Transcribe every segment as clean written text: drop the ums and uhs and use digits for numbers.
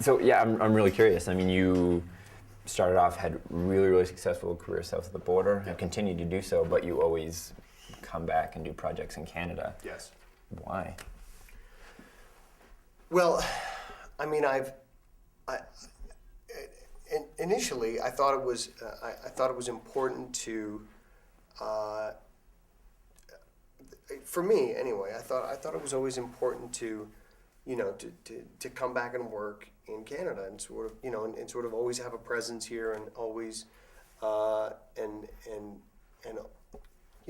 So yeah, I'm really curious. I mean, you started off, had really successful career south of the border, have continued to do so, but you always come back and do projects in Canada. Yes. Why? Well, I mean, initially I thought it was important to, for me anyway. I thought it was always important to, to come back and work in Canada and sort of, and sort of always have a presence here and always, and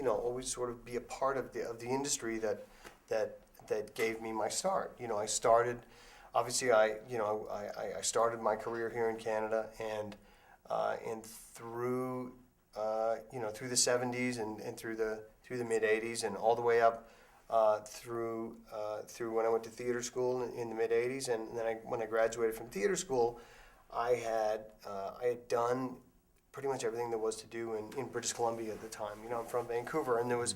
always sort of be a part of the industry that gave me my start. I started, obviously I started my career here in Canada and through through the 70s and through the mid 80s and all the way up through when I went to theater school in the mid 80s, and then when I graduated from theater school, I had done pretty much everything there was to do in British Columbia at the time. I'm from Vancouver, and there was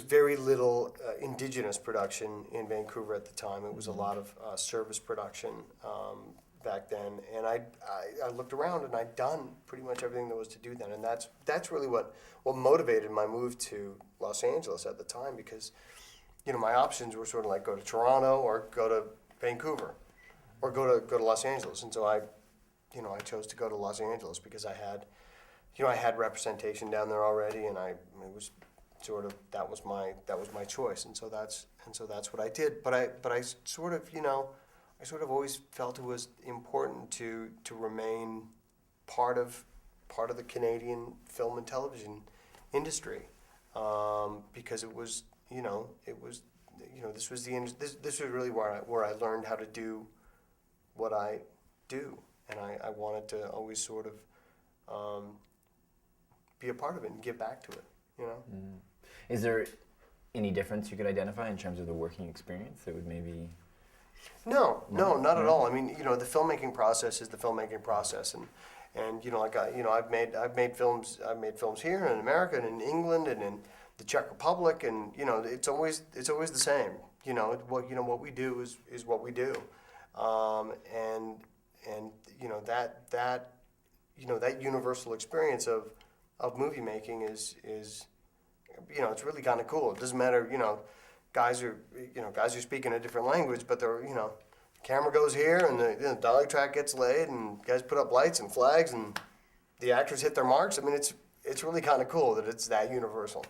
very little indigenous production in Vancouver at the time. It was a lot of service production back then, and I looked around and I'd done pretty much everything there was to do then, and that's really what motivated my move to Los Angeles at the time, because my options were sort of like go to Toronto or go to Vancouver or go to Los Angeles, and so I chose to go to Los Angeles because I had representation down there already, and it was sort of that was my choice, and so that's what I did. But I sort of always felt it was important to remain part of the Canadian film and television industry, because it was this was really where I learned how to do what I do, and I wanted to always sort of be a part of it and give back to it. Mm. Is there any difference you could identify in terms of the working experience that would maybe? No, not at all. I mean, the filmmaking process is the filmmaking process, and I've made films here in America and in England and in the Czech Republic, and it's always the same. What we do is what we do, and that universal experience of movie making is it's really kind of cool. It doesn't matter, guys are speaking a different language, but they're, camera goes here and the dolly track gets laid and guys put up lights and flags and the actors hit their marks. I mean, it's really kind of cool that it's that universal.